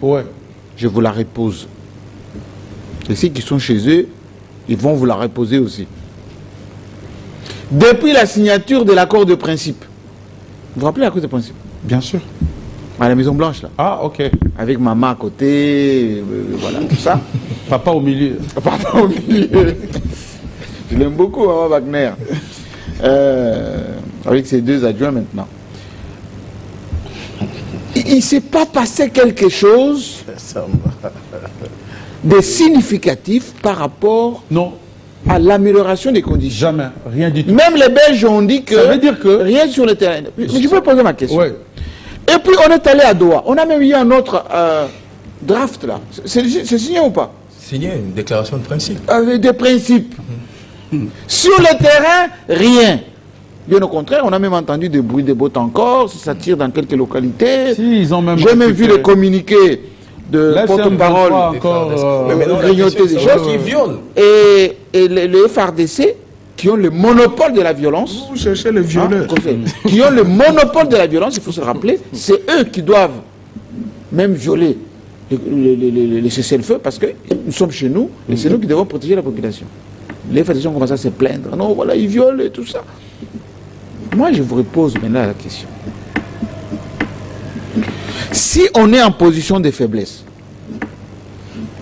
Ouais. Je vous la repose. Et ceux qui sont chez eux, ils vont vous la reposer aussi. Depuis la signature de l'accord de principe. Vous vous rappelez l'accord de principe? Bien sûr. À la Maison Blanche, là. Ah, ok. Avec maman à côté, voilà, tout ça. Papa au milieu. Papa au milieu. Je l'aime beaucoup, maman Wagner. Avec ses deux adjoints maintenant. Il ne s'est pas passé quelque chose de significatif par rapport Non, à l'amélioration des conditions. jamais. Rien du tout. Même les Belges ont dit que, Ça veut dire que... rien sur le terrain. Mais je peux poser ma question. Ouais. Et puis on est allé à Doha. On a même eu un autre draft là. C'est signé ou pas? Signer une déclaration de principe. Avec des principes. Sur le terrain, rien. Bien au contraire, on a même entendu des bruits de bottes encore, ça tire dans quelques localités. Si, ils ont même... J'ai même vu les communiqués de porte-parole grignoter des choses. Qui violent. Et le FRDC, qui ont le monopole de la violence, Vous cherchez les violeurs. qui ont le monopole de la violence, il faut se rappeler, c'est eux qui doivent même violer les cessez-le-feu parce que nous sommes chez nous et c'est nous qui devons protéger la population. Les FRDC ont commencé à se plaindre. Non, voilà, ils violent et tout ça. Moi, je vous repose maintenant la question. Si on est en position de faiblesse,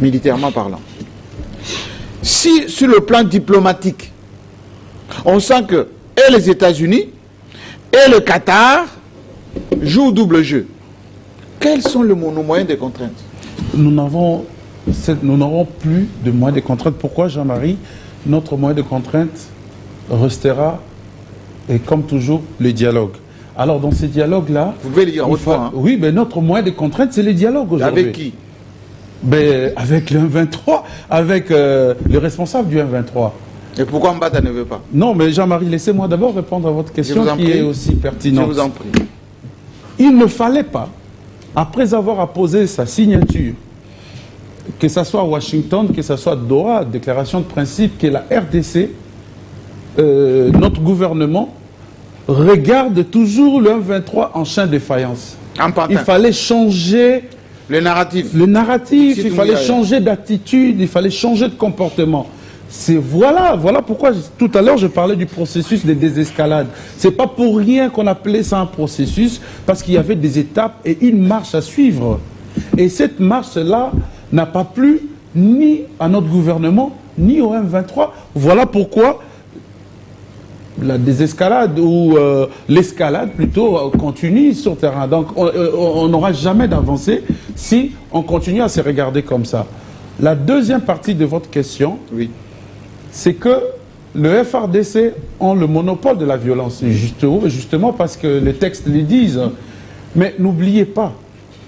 militairement parlant, si sur le plan diplomatique, on sent que et les États-Unis et le Qatar jouent double jeu, quels sont nos moyens de contrainte? Nous n'avons plus de moyens de contrainte. Pourquoi, Jean-Marie? Notre moyen de contrainte restera, et comme toujours, le dialogue. Alors, dans ces dialogues-là... Vous devez le dire en haute voix. Oui, mais notre moyen de contrainte, c'est le dialogue aujourd'hui. Avec qui? Ben, avec le 1-23, avec le responsable du 1-23. Et pourquoi Mbata ne veut pas? Non, mais Jean-Marie, laissez-moi d'abord répondre à votre question qui est aussi pertinente. Je vous en prie. Il ne fallait pas, après avoir apposé sa signature, que ce soit Washington, que ce soit Doha, déclaration de principe, que la RDC, notre gouvernement, regarde toujours le 1-23 en champ de faïence. Il fallait changer le narratif. Le narratif, il fallait changer d'attitude, il fallait changer de comportement. Voilà pourquoi tout à l'heure je parlais du processus de désescalade. C'est pas pour rien qu'on appelait ça un processus, parce qu'il y avait des étapes et une marche à suivre. Et cette marche-là n'a pas plu ni à notre gouvernement, ni au M23. Voilà pourquoi la désescalade ou l'escalade plutôt continue sur le terrain. Donc on n'aura jamais d'avancée si on continue à se regarder comme ça. La deuxième partie de votre question, oui, c'est que le FRDC ont le monopole de la violence, justement parce que les textes les disent. Mais n'oubliez pas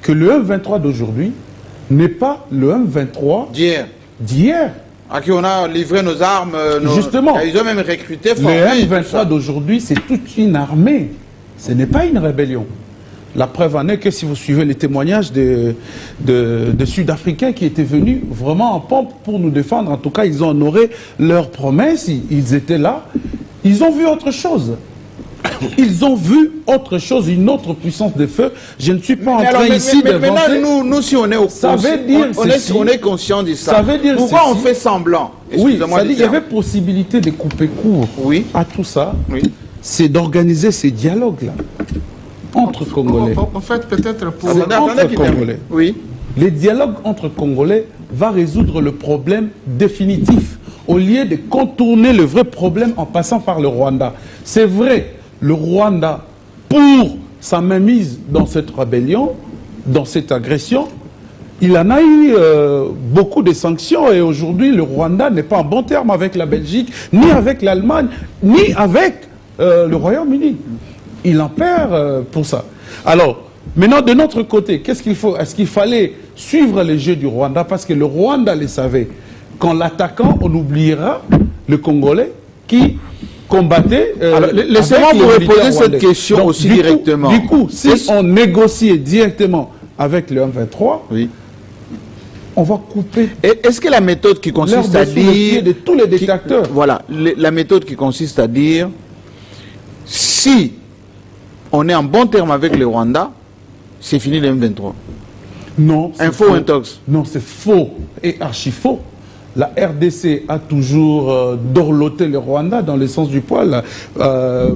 que le 1-23 d'aujourd'hui n'est pas le 1-23 d'hier. À qui on a livré nos armes. Justement. Ils ont même recruté. Le 1-23 d'aujourd'hui, c'est toute une armée. Ce n'est pas une rébellion. La preuve en est que si vous suivez les témoignages de Sud-Africains qui étaient venus vraiment en pompe pour nous défendre, en tout cas, ils ont honoré leurs promesses, ils étaient là, ils ont vu autre chose. Ils ont vu autre chose, une autre puissance de feu. Je ne suis pas en train ici de maintenant, nous, si on est au ça veut dire on est conscient de ça. Ça veut dire pourquoi on fait semblant? Oui, il y avait possibilité de couper court à tout ça. Oui. C'est d'organiser ces dialogues-là entre Congolais. En fait, peut-être pour... Entre Congolais. Oui. Les dialogues entre Congolais va résoudre le problème définitif, au lieu de contourner le vrai problème en passant par le Rwanda. C'est vrai, le Rwanda, pour sa mainmise dans cette rébellion, dans cette agression, il en a eu beaucoup de sanctions et aujourd'hui le Rwanda n'est pas en bon terme avec la Belgique, ni avec l'Allemagne, ni avec le Royaume-Uni. Il en perd pour ça. Alors, maintenant de notre côté, qu'est-ce qu'il faut? Est-ce qu'il fallait suivre les jeux du Rwanda? Parce que le Rwanda les savait. Qu'en l'attaquant, on oubliera le Congolais qui combattait... Laissez-moi vous poser cette question. Donc, aussi directement. Du coup, si on négociait directement avec le 1-23, oui, on va couper... Est-ce que la méthode qui consiste à dire... de tous les détracteurs. Voilà, la méthode qui consiste à dire, si on est en bon terme avec le Rwanda, c'est fini le M23. Non. c'est Info faux. intox. Non, c'est faux et archi faux. La RDC a toujours dorloté le Rwanda dans le sens du poil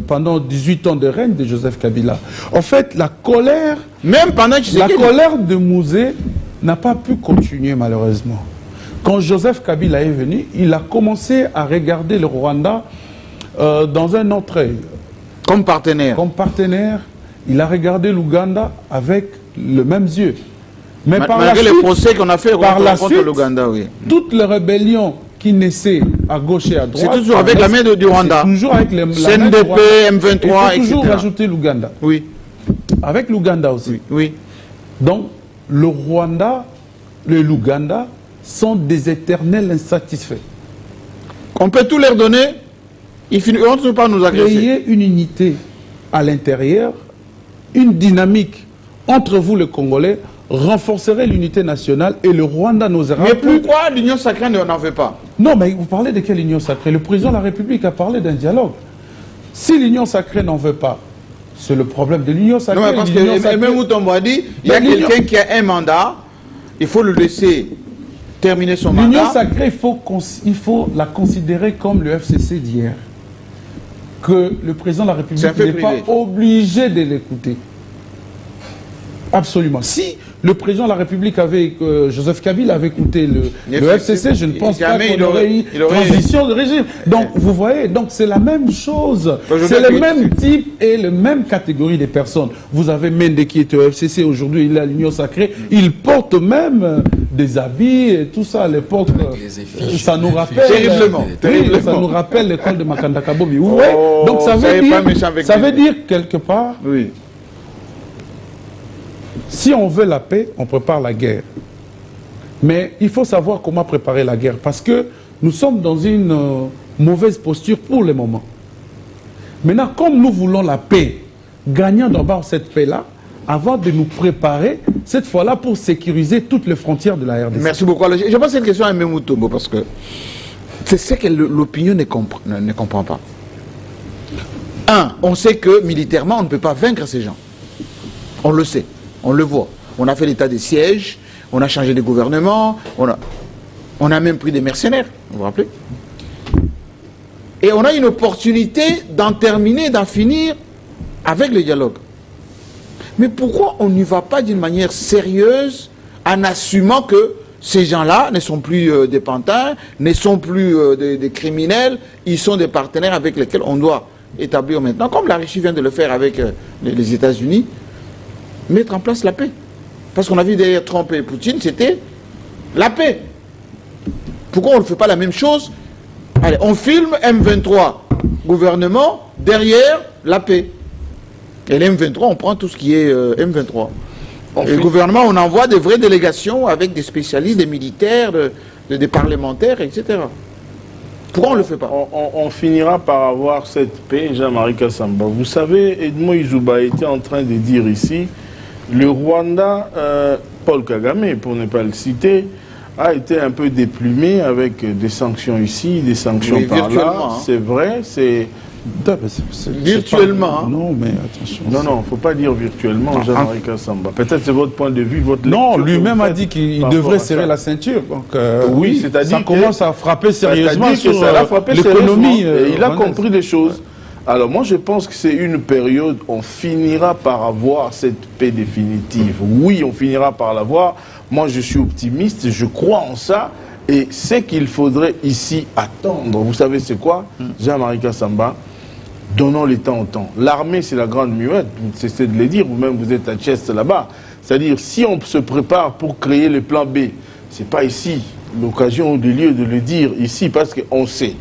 pendant 18 ans de règne de Joseph Kabila. En fait, la colère Même pendant que La colère de Mouzé n'a pas pu continuer malheureusement. Quand Joseph Kabila est venu, il a commencé à regarder le Rwanda dans un autre œil. Comme partenaire. Comme partenaire, il a regardé l'Ouganda avec le même yeux. Mais par la Malgré suite, les procès qu'on a fait contre suite, l'Ouganda, oui. toutes les rébellions qui naissaient à gauche et à droite... C'est toujours avec la main du Rwanda. C'est toujours avec la main du CNDP, Rwanda. M23, Il faut toujours etc. rajouter l'Ouganda. Oui, Avec l'Ouganda aussi. oui. Donc, le Rwanda, l'Ouganda sont des éternels insatisfaits. On peut tout leur donner, ils finiront toujours par nous agresser. Créer une unité à l'intérieur, une dynamique entre vous, les Congolais, renforcerait l'unité nationale et le Rwanda n'osera Mais plus. pourquoi l'Union sacrée n'en veut pas? Non, mais vous parlez de quelle union sacrée? Le président de la République a parlé d'un dialogue. Si l'union sacrée n'en veut pas, c'est le problème de l'union sacrée. Non, mais parce L'union que sacrée- même Moutombo a dit, il y a Mais l'union- quelqu'un qui a un mandat, il faut le laisser terminer son L'union mandat. sacrée, il faut la considérer comme le FCC d'hier. Que le président de la C'est un République fait n'est pas privé. obligé de l'écouter. Absolument. Si le président de la République avait, Joseph Kabila avait écouté le FCC, je ne pense pas jamais qu'on aurait eu il aurait- transition de régime. Donc, vous voyez, donc c'est la même chose. Aujourd'hui, C'est le oui. même type et la même catégorie de personnes. Vous avez Mende qui est au FCC, aujourd'hui il est à l'Union Sacrée. Il porte même des habits et tout ça à l'époque. Ça nous rappelle... Terriblement, Oui, terriblement. ça nous rappelle l'école de Makanda Kabobi. Vous voyez? Oh, Donc ça ça veut est dire... pas méchant avec Ça lui. veut dire quelque part... Oui. Si on veut la paix, on prépare la guerre. Mais il faut savoir comment préparer la guerre. Parce que nous sommes dans une mauvaise posture pour le moment. Maintenant, comme nous voulons la paix, gagnons d'abord cette paix-là, avant de nous préparer, cette fois-là, pour sécuriser toutes les frontières de la RDC. Merci beaucoup. Alors, je pose cette question à Moutombo parce que c'est ce que l'opinion ne comprend pas. Un, on sait que militairement, on ne peut pas vaincre ces gens. On le sait, on le voit. On a fait l'état des sièges, on a changé de gouvernement, on a même pris des mercenaires, vous vous rappelez? Et on a une opportunité d'en terminer, d'en finir avec le dialogue. Mais pourquoi on n'y va pas d'une manière sérieuse en assumant que ces gens-là ne sont plus des pantins, ne sont plus des criminels, ils sont des partenaires avec lesquels on doit établir maintenant, comme la Russie vient de le faire avec les États-Unis, mettre en place la paix. Parce qu'on a vu derrière Trump et Poutine, c'était la paix. Pourquoi on ne fait pas la même chose? Allez, on filme M23, gouvernement, derrière la paix. Et les M23, on prend tout ce qui est M23. Et le gouvernement, on envoie des vraies délégations avec des spécialistes, des militaires, des parlementaires, etc. Pourquoi on ne le fait pas? On finira par avoir cette paix, Jean-Marie Kassamba. Vous savez, Edmond Izuba était en train de dire ici, le Rwanda, Paul Kagame, pour ne pas le citer, a été un peu déplumé avec des sanctions ici, des sanctions Oui, par là. virtuellement, hein. C'est vrai, c'est... Virtuellement, hein. Non, mais attention. Non, non, il ne faut pas dire virtuellement, Jean-Marie Kassamba. Peut-être c'est votre point de vue, votre Non, lecture que lui-même vous a faites dit qu'il par devrait rapport à serrer ça. la ceinture. Donc, Oui, c'est-à-dire ça que- commence à frapper sérieusement C'est-à-dire que sur ça l'a frappé l'économie. sérieusement, et il a rwandaise. compris des choses. Alors moi je pense que c'est une période, on finira par avoir cette paix définitive. Oui, on finira par l'avoir. Moi je suis optimiste, je crois en ça. Et ce qu'il faudrait ici attendre, vous savez c'est quoi? Jean-Marie Kassamba, donnons le temps au temps. L'armée c'est la grande muette, vous cessez de le dire, vous-même vous êtes à Chest là-bas. C'est-à-dire si on se prépare pour créer le plan B, c'est pas ici l'occasion ou le lieu de le dire ici parce qu'on sait.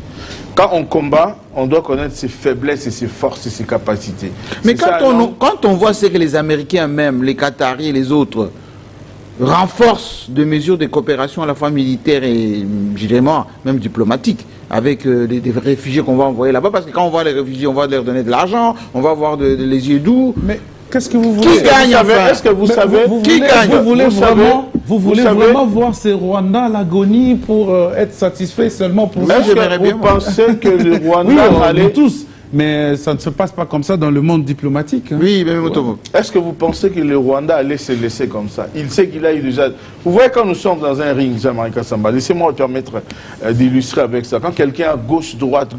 Quand on combat, on doit connaître ses faiblesses et ses forces et ses capacités. Mais C'est ça, non? quand on voit ce que les Américains même, les Qataris et les autres renforcent des mesures de coopération à la fois militaire et, je dirais moi, même diplomatique, avec des réfugiés qu'on va envoyer là-bas, parce que quand on voit les réfugiés, on va leur donner de l'argent, on va avoir les yeux doux. Mais qu'est-ce que vous voulez? Qui gagne enfin? Est-ce que vous Mais savez qui gagne? Vous voulez savez- vraiment voir ces Rwandais à l'agonie pour être satisfaits seulement pour Moi, ça? j'aimerais bien, Vous moi. pensez que le Oui, Rwanda nous allait... tous. Mais ça ne se passe pas comme ça dans le monde diplomatique. Hein. Oui, mais Motomo. Est-ce que vous pensez que le Rwanda allait se laisser comme ça? Il sait qu'il a eu déjà... Vous voyez, quand nous sommes dans un ring, Jean-Marie Kassamba, laissez-moi me permettre d'illustrer avec ça. Quand quelqu'un a gauche-droite,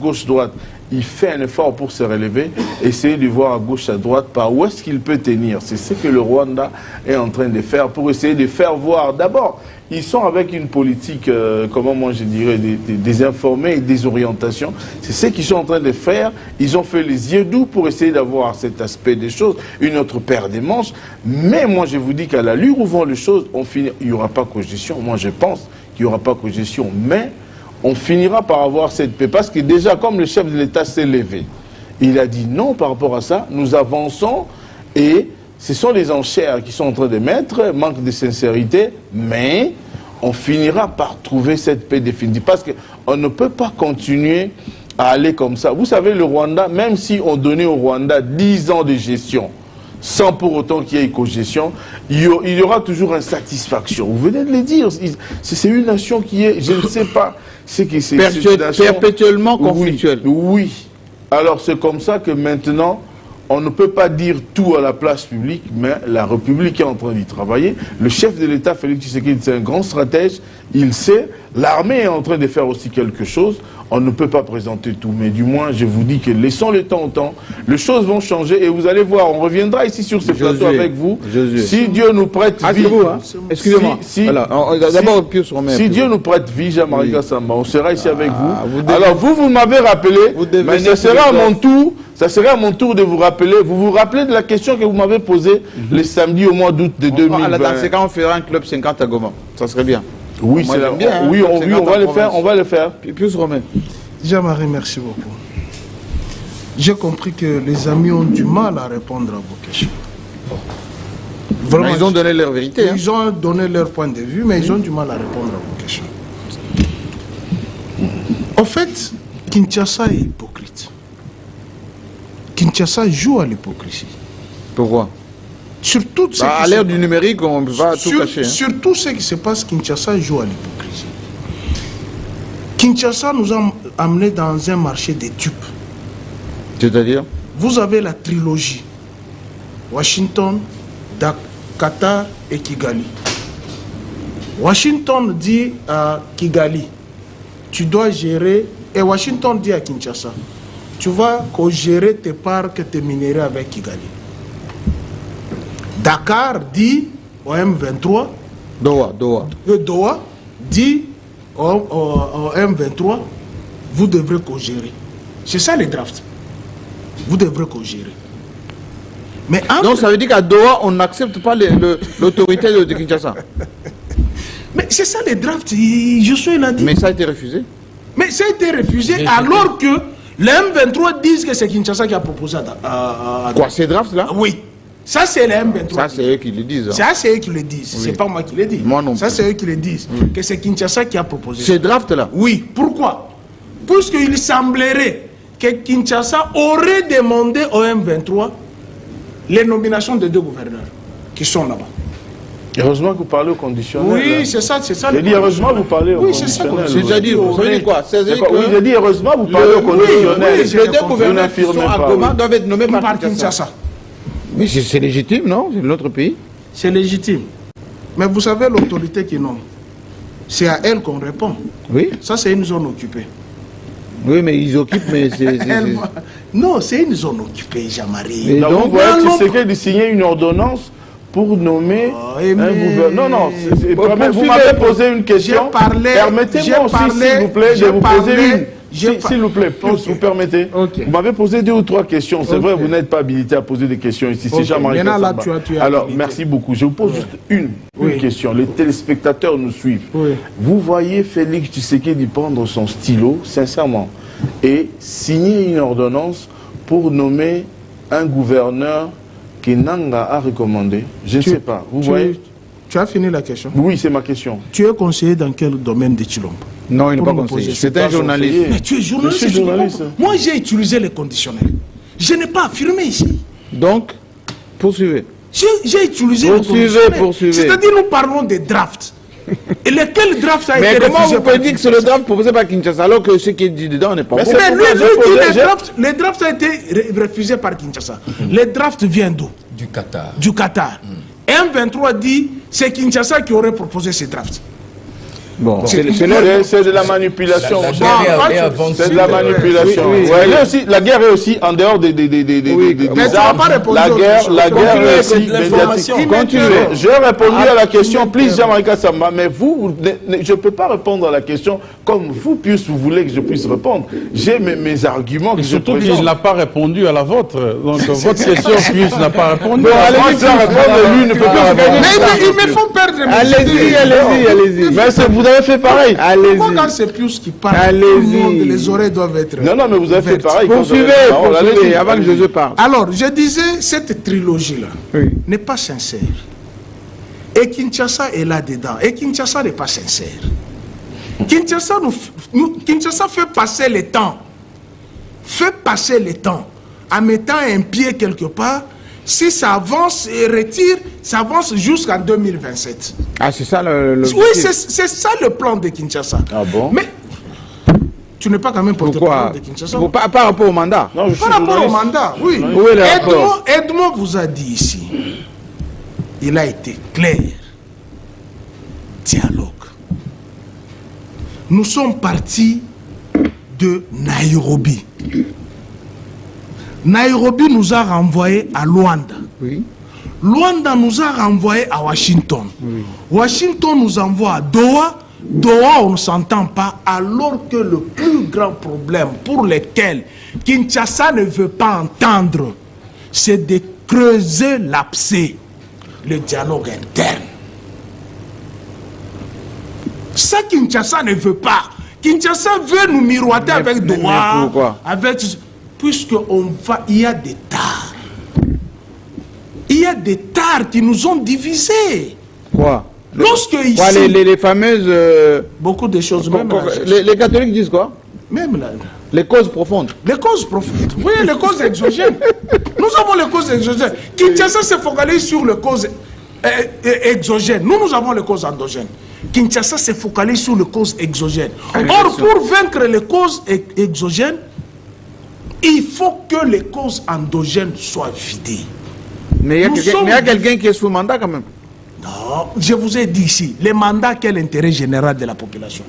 il fait un effort pour se relever, essayer de voir à gauche, à droite, par où est-ce qu'il peut tenir. C'est ce que le Rwanda est en train de faire pour essayer de faire voir. D'abord, ils sont avec une politique, comment moi je dirais, désinformée et des orientations. C'est ce qu'ils sont en train de faire. Ils ont fait les yeux doux pour essayer d'avoir cet aspect des choses, une autre paire des manches. Mais moi je vous dis qu'à l'allure où vont les choses, il n'y aura pas cogestion. Moi je pense qu'il n'y aura pas cogestion. Mais on finira par avoir cette paix. Parce que déjà, comme le chef de l'État s'est levé, il a dit non par rapport à ça, nous avançons et ce sont les enchères qui sont en train de mettre, manque de sincérité, mais on finira par trouver cette paix définitive. Parce qu'on ne peut pas continuer à aller comme ça. Vous savez, le Rwanda, même si on donnait au Rwanda 10 ans de gestion, sans pour autant qu'il y ait cogestion, il y aura toujours insatisfaction. Vous venez de le dire, c'est une nation qui est, je ne sais pas, c'est que c'est perpétuellement conflictuelle. Oui. Alors c'est comme ça que maintenant, on ne peut pas dire tout à la place publique, mais la République est en train d'y travailler. Le chef de l'État, Félix Tshisekedi, c'est un grand stratège, il sait. L'armée est en train de faire aussi quelque chose. On ne peut pas présenter tout, mais du moins, je vous dis que laissons le temps au temps. Les choses vont changer et vous allez voir, on reviendra ici sur ce plateau avec vous. Si Dieu nous prête vie... Hein? Excusez-moi. D'abord, si Dieu nous prête vie, Jean-Marie Kassamba, on sera ici avec vous. Alors vous m'avez rappelé, mais ce sera à mon tour. Ça serait à mon tour de vous rappeler. Vous vous rappelez de la question que vous m'avez posée le samedi au mois d'août de 2020. Dans ce cas, on fera un club 50 à Goma. Ça serait bien. Oui, c'est bien. Hein, oui, on va le faire. On va le faire. Plus Romain. Jean-Marie, merci beaucoup. J'ai compris que les amis ont du mal à répondre à vos questions. Vraiment, ils ont donné leur vérité. Ils ont donné leur point de vue, mais ils ont du mal à répondre à vos questions. En fait, Kinshasa est hypocrite. Kinshasa joue à l'hypocrisie. Pourquoi? Surtout à l'ère du numérique, on va tout cacher. Hein. Surtout ce qui se passe, Kinshasa joue à l'hypocrisie. Kinshasa nous a amenés dans un marché des dupes. C'est-à-dire? Vous avez la trilogie. Washington, Qatar et Kigali. Washington dit à Kigali, tu dois gérer, et Washington dit à Kinshasa, tu vas co-gérer tes parcs, tes minéraux avec Kigali. Dakar dit au M23, Doha dit au M23, vous devrez co-gérer. C'est ça les drafts. Vous devrez co-gérer. Donc ça veut dire qu'à Doha, on n'accepte pas l'autorité de Kinshasa. Mais c'est ça les drafts, Josué l'a dit. Mais ça a été refusé. Mais ça a été refusé alors que les M23 disent que c'est Kinshasa qui a proposé à quoi, ces drafts-là? Oui. Ça, c'est les M23. Ça, c'est eux qui le disent. Ça, c'est eux qui le disent. Oui. C'est pas moi qui le dis. Moi non plus. Ça, c'est eux qui le disent. Oui. Que c'est Kinshasa qui a proposé. Ces drafts-là? Oui. Pourquoi? Puisqu'il semblerait que Kinshasa aurait demandé au M23 les nominations de 2 gouverneurs qui sont là-bas. Heureusement que vous parlez au conditionnel. Oui, c'est ça. J'ai dit heureusement que vous parlez au conditionnel. Oui, c'est ça. C'est-à-dire, vous savez quoi? Oui, j'ai dit heureusement que vous parlez au conditionnel. Les 2 gouverneurs qui sont à Goma doivent être nommés par Kinshasa. Mais c'est légitime, non? C'est notre pays. C'est légitime. Mais vous savez, l'autorité qui nomme, c'est à elle qu'on répond. Oui. Ça, c'est une zone occupée. Oui, mais ils occupent, mais c'est... Non, c'est une zone occupée, Jean-Marie. Donc, vous voyez, tu sais de signer une ordonnance pour nommer un gouverneur. Non, non, vous m'avez posé une question. Permettez-moi aussi, s'il vous plaît, de vous poser une. S'il vous plaît, plus, vous permettez. Vous m'avez posé 2 ou 3 questions. C'est vrai, vous n'êtes pas habilité à poser des questions ici. C'est Jean-Marie Kassamba. Alors, merci beaucoup. Je vous pose juste une question. Les téléspectateurs nous suivent. Vous voyez Félix Tshisekedi prendre son stylo, sincèrement, et signer une ordonnance pour nommer un gouverneur que Nanga a recommandé? Je ne sais pas. Vous voyez? Tu as fini la question? Oui, c'est ma question. Tu es conseiller dans quel domaine de Chilombo? Non, il n'est pas conseiller. C'est un journaliste. Mais tu es journaliste. Moi, j'ai utilisé les conditionnels. Je n'ai pas affirmé ici. Donc, poursuivez. J'ai utilisé les conditionnels. C'est-à-dire, nous parlons des drafts. Et lequel draft a Mais été comment refusé vous pouvez dire que c'est le draft proposé par Kinshasa alors que ce qui est dit dedans n'est pas bon? Mais lui dit les drafts ont été refusés par Kinshasa. Le draft vient d'où? Du Qatar. Du Qatar. M23 dit c'est Kinshasa qui aurait proposé ces drafts. Bon, C'est de la manipulation. La mon guerre cher. est avancée. C'est de la manipulation. Oui, oui. Ouais, là aussi, la guerre est aussi en dehors des Mais tu n'as armes. pas répondu La aux guerre questions. est aussi de l'information. médiatique. Continuez. J'ai répondu à la question, please Jean-Marie Samba, mais vous, je ne peux pas répondre à la question comme vous, puisque vous voulez que je puisse répondre. J'ai mes arguments que Et je surtout présente. qu'il n'a pas répondu à la vôtre. Donc votre question, Pius n'a pas répondu. Bon, allez-y, ça répondre, lui ne peut pas répondre. Mais ils me font perdre mes allez-y, idées. allez-y. Mais vous avez fait pareil. Pourquoi quand Allez-y. c'est Pius qui parle, Allez-y. tout le monde, les oreilles doivent être... Non, mais vous avez fait ouvertes. pareil. Poursuivez, poursuivez, avant que Josué parle. Alors, je disais, cette trilogie-là Oui. n'est pas sincère. Et Kinshasa est là-dedans. Et Kinshasa n'est pas sincère. Kinshasa fait passer le temps. Fait passer le temps. En mettant un pied quelque part. Si ça avance et retire, ça avance jusqu'en 2027. Ah, c'est ça le Oui, c'est ça le plan de Kinshasa. Ah bon? Mais tu n'es pas quand même porte-parole Pourquoi de Kinshasa. Par rapport au mandat. Non, je suis Par rapport au journaliste. mandat, oui. Où est le rapport? Edmond vous a dit ici, il a été clair. Dialogue. Nous sommes partis de Nairobi. Nairobi nous a renvoyés à Luanda. Oui. Luanda nous a renvoyés à Washington. Oui. Washington nous envoie à Doha. Doha, on ne s'entend pas, alors que le plus grand problème pour lequel Kinshasa ne veut pas entendre, c'est de creuser l'abcès, le dialogue interne. Ça, Kinshasa ne veut pas. Kinshasa veut nous miroiter avec Doha. Mais pourquoi? Puisqu'on va, il y a des tares. Il y a des tares qui nous ont divisés. Quoi? Lorsque ici... Quoi, les fameuses... Beaucoup de choses, même là, les catholiques disent quoi? même là. Les causes profondes. Les causes profondes. Oui, les causes exogènes. Nous avons les causes exogènes. Kinshasa se focalise sur les causes exogènes. Nous avons les causes endogènes. Kinshasa se focalise sur les causes exogènes. Or, pour vaincre les causes exogènes, il faut que les causes endogènes soient vidées. Mais il y a quelqu'un qui est sous mandat quand même. Non, je vous ai dit ici, les mandats, quel intérêt général de la population?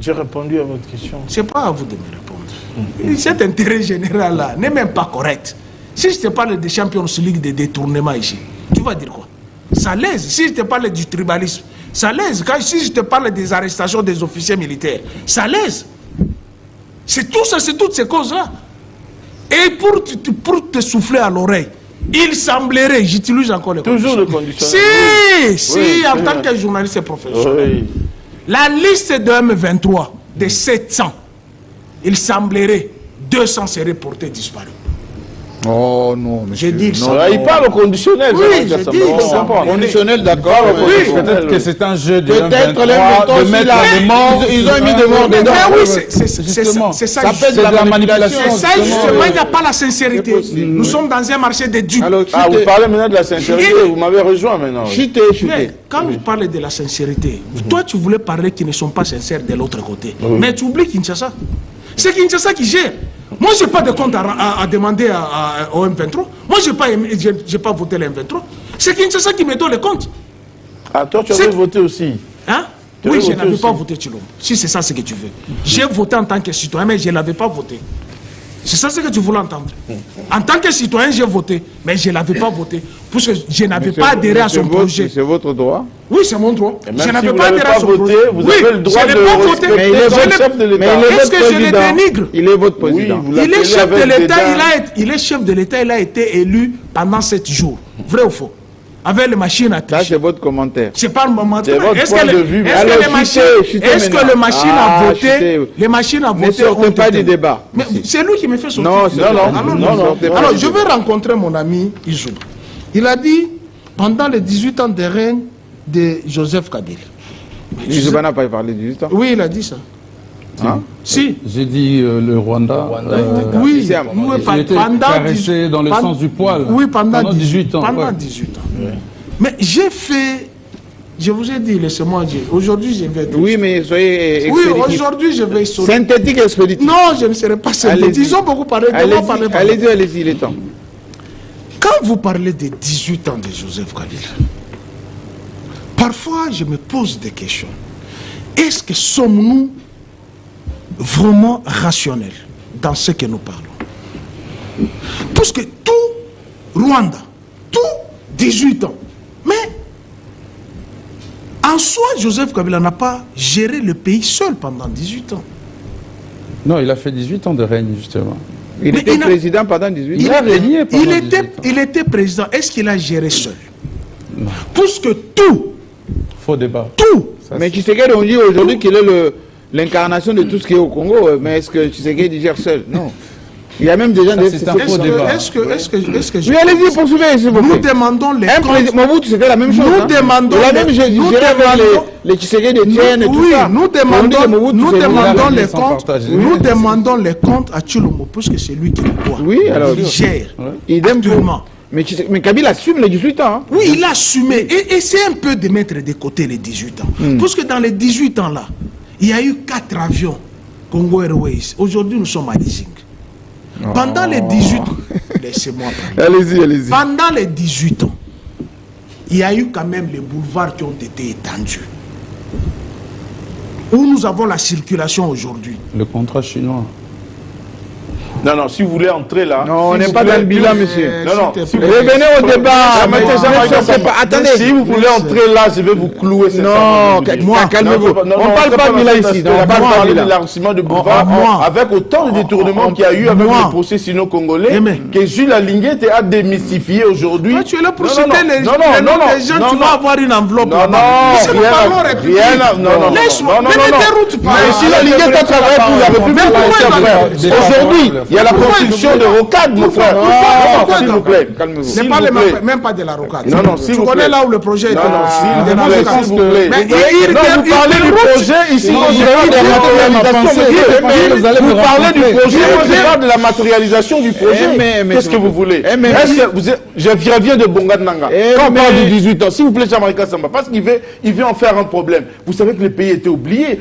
J'ai répondu à votre question. Ce n'est pas à vous de me répondre. Cet intérêt général-là n'est même pas correct. Si je te parle de Champions League de détournement ici, tu vas dire quoi? Ça lèse. Si je te parle du tribalisme, ça lèse. Si je te parle des arrestations des officiers militaires, ça lèse. C'est tout ça, c'est toutes ces causes-là. Et pour te souffler à l'oreille, il semblerait, j'utilise encore les Toujours le conditionnel. Si, en tant que journaliste professionnel. Oui. La liste de M23, de 700, il semblerait 200 seraient portés disparus. Oh non, monsieur. J'ai dit ça. Alors, il parle au conditionnel. Oui, Jean-Marie j'ai Kassamba. dit On ça. comprend. Conditionnel, d'accord. Oui. Peut-être que c'est un jeu de Peut-être les M23, de mettre les morts. ils ont mis des morts dedans. Mais oui, c'est ça. Ça peut être de la manipulation. C'est ça, justement, il n'y a pas la sincérité. Nous sommes dans un marché de dupes. Alors, Ah, vous parlez maintenant de la sincérité. Vous m'avez rejoint maintenant. chuter. Mais quand vous parlez de la sincérité, toi tu voulais parler qu'ils ne sont pas sincères de l'autre côté. Mais tu oublies Kinshasa. C'est Kinshasa qui gère. Moi, je n'ai pas de compte à demander au M23. Moi, je n'ai pas voté le M23. C'est Kinshasa qui me donne les comptes. Ah, toi, tu avais voté aussi. Hein? Tu Oui, avais je voté n'avais pas aussi. voté Chilombo. Si c'est ça ce que tu veux. J'ai voté en tant que citoyen, mais je ne l'avais pas voté. C'est ça ce que tu voulais entendre. En tant que citoyen, j'ai voté, mais je ne l'avais pas voté. Parce que je n'avais pas adhéré à son projet. C'est votre droit. Oui, c'est mon droit. même Je si n'avais vous pas n'avez adhéré à pas son voté, projet. vous Oui, avez le droit je n'ai de pas voté. respecter Mais il est Je votre n'ai- chef de l'État. Mais il est Est-ce votre que je le président. dénigre? Il est votre Oui, président. vous Il est l'appelez chef de avec l'État, dédain. il est chef de l'État, il a été élu pendant 7 jours. Vrai ou faux? Avec les machines à Ça, tricher. c'est votre commentaire. C'est pas le moment. C'est votre Est-ce point que de les- vue, mais est-ce alors, que les machines, chutez est-ce que maintenant. les machines Ah, à voter, chutez. les machines à Ne voter sortez ont pas été- du débat. Mais c'est lui qui me fait sortir. Non, c'est- Alors, je vais rencontrer mon ami Izou. Il a dit pendant les 18 ans de règne de Joseph Kabila. Isouba n'a pas parlé du temps. Oui, il a dit ça. Hein? Si. J'ai dit le Rwanda. Oui, c'est à oui, moment. Il était caressé dans le sens du poil. Oui, pendant 18 ans. Pendant ouais. 18 ans. Mais j'ai fait Je vous ai dit, laissez-moi dire. Aujourd'hui, je vais... Oui, mais soyez Oui, expéditif. aujourd'hui, je vais... Synthétique et expéditif. Non, je ne serai pas synthétique. Ils ont beaucoup parlé. Allez-y, il est temps. Quand vous parlez des 18 ans de Joseph Kabila, parfois, je me pose des questions. Est-ce que sommes-nous vraiment rationnels dans ce que nous parlons? Parce que tout Rwanda, tout 18 ans, mais en soi, Joseph Kabila n'a pas géré le pays seul pendant 18 ans. Non, il a fait 18 ans de règne, justement. Il était président pendant 18 ans. Il a régné pendant 18 ans. Il était président. Est-ce qu'il a géré seul? Non. Puisque tout, faux débat. Tout. Mais Tshisekedi, on dit aujourd'hui qu'il est l'incarnation de tout ce qui est au Congo. Mais est-ce que Tshisekedi gère seul? Non. Il y a même des gens... C'est un faux débat. Est-ce que oui, allez-y, poursuivez, s'il vous plaît. Nous demandons les comptes... Mobutu, c'était la même chose. Nous demandons... Il a même géré les Tshisekedi de Tienne et tout ça. Nous demandons les comptes à Tshilombo, puisque c'est lui qui le doit. Oui, alors... Il gère. Actuellement. Mais Kabila assume les 18 ans. Hein. Oui, il a assumé. Et c'est un peu de mettre de côté les 18 ans. Parce que dans les 18 ans là, il y a eu 4 avions Congo Airways. Aujourd'hui, nous sommes à Lizing. Pendant les 18 ans, laissez-moi parler. Allez-y. Pendant les 18 ans, il y a eu quand même les boulevards qui ont été étendus. Où nous avons la circulation aujourd'hui. Le contrat chinois. Non, si vous voulez entrer là... Non, on n'est pas dans le bilan, monsieur. Non, revenez au débat. Attendez, si vous voulez entrer là, je vais vous clouer. Non, calmez-vous. On ne parle pas de bilan ici. On va parler de l'élargissement du boulevard avec autant de détournements qu'il y a eu avec le procès sino-congolais que Jules Alinguet a démystifié aujourd'hui. Tu es là pour citer les noms des gens, tu vas avoir une enveloppe. Non, mais Jules Alinguet a travaillé pour la République. Aujourd'hui, il y a la construction de rocades, mon frère. S'il vous plaît, calmez-vous. Même pas de la rocade. Non, s'il vous plaît. Tu connais là où le projet est. Non, s'il vous plaît. Vous parlez du projet ici, moi je parle de la matérialisation. Vous parlez du projet, moi je parle de la matérialisation du projet. Qu'est-ce que vous voulez? Je reviens de Bonga Nanga. Quand on parle de 18 ans, s'il vous plaît, Jean-Marie Samba, parce qu'il veut en faire un problème. Vous savez que le pays était oublié.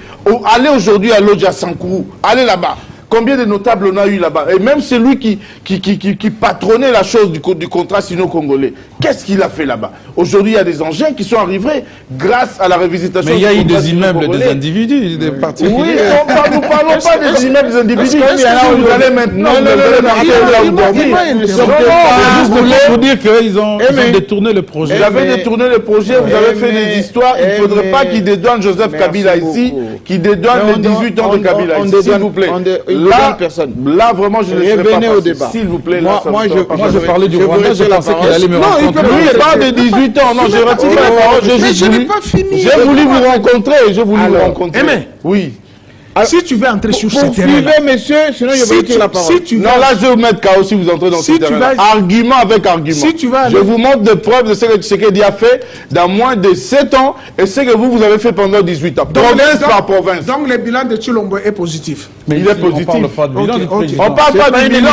Allez aujourd'hui à Lodja Sankourou, allez là-bas. Combien de notables on a eu là-bas? Et même celui qui patronnait la chose du contrat sino-congolais, qu'est-ce qu'il a fait là-bas? Aujourd'hui, il y a des engins qui sont arrivés grâce à la révisitation. Mais il y a eu des immeubles des individus, des particuliers. Oui, nous ne parlons pas des immeubles des individus. Vous allez maintenant là où dormir. Juste pour dire qu'ils ont détourné le projet. Vous avez détourné le projet, vous avez fait des histoires. Il ne faudrait pas qu'ils dédouanent Joseph Kabila ici, qu'ils dédouanent les 18 ans de Kabila ici, s'il vous plaît. Là, vraiment, je ne serai pas au débat. S'il vous plaît, moi, je parlais du Rwanda, je pensais qu'il allait me rencontrer. Non, il parle de 18 ans. Non, j'ai retiré la parole. Je n'ai pas fini. J'ai voulu vous rencontrer. Oui. Si tu veux entrer sur ce terrain, poursuivez, monsieur, sinon je vais retirer la parole. Non, là, je vais vous mettre KO si vous entrez dans ce terrain. Argument avec argument. Je vous montre des preuves de ce que Tshisekedi a fait dans moins de 7 ans et ce que vous avez fait pendant 18 ans. Province par province. Donc, le bilan de Tshilombo est positif. Mais il est positif. On ne parle pas du bilan du président. On ne parle pas du bilan.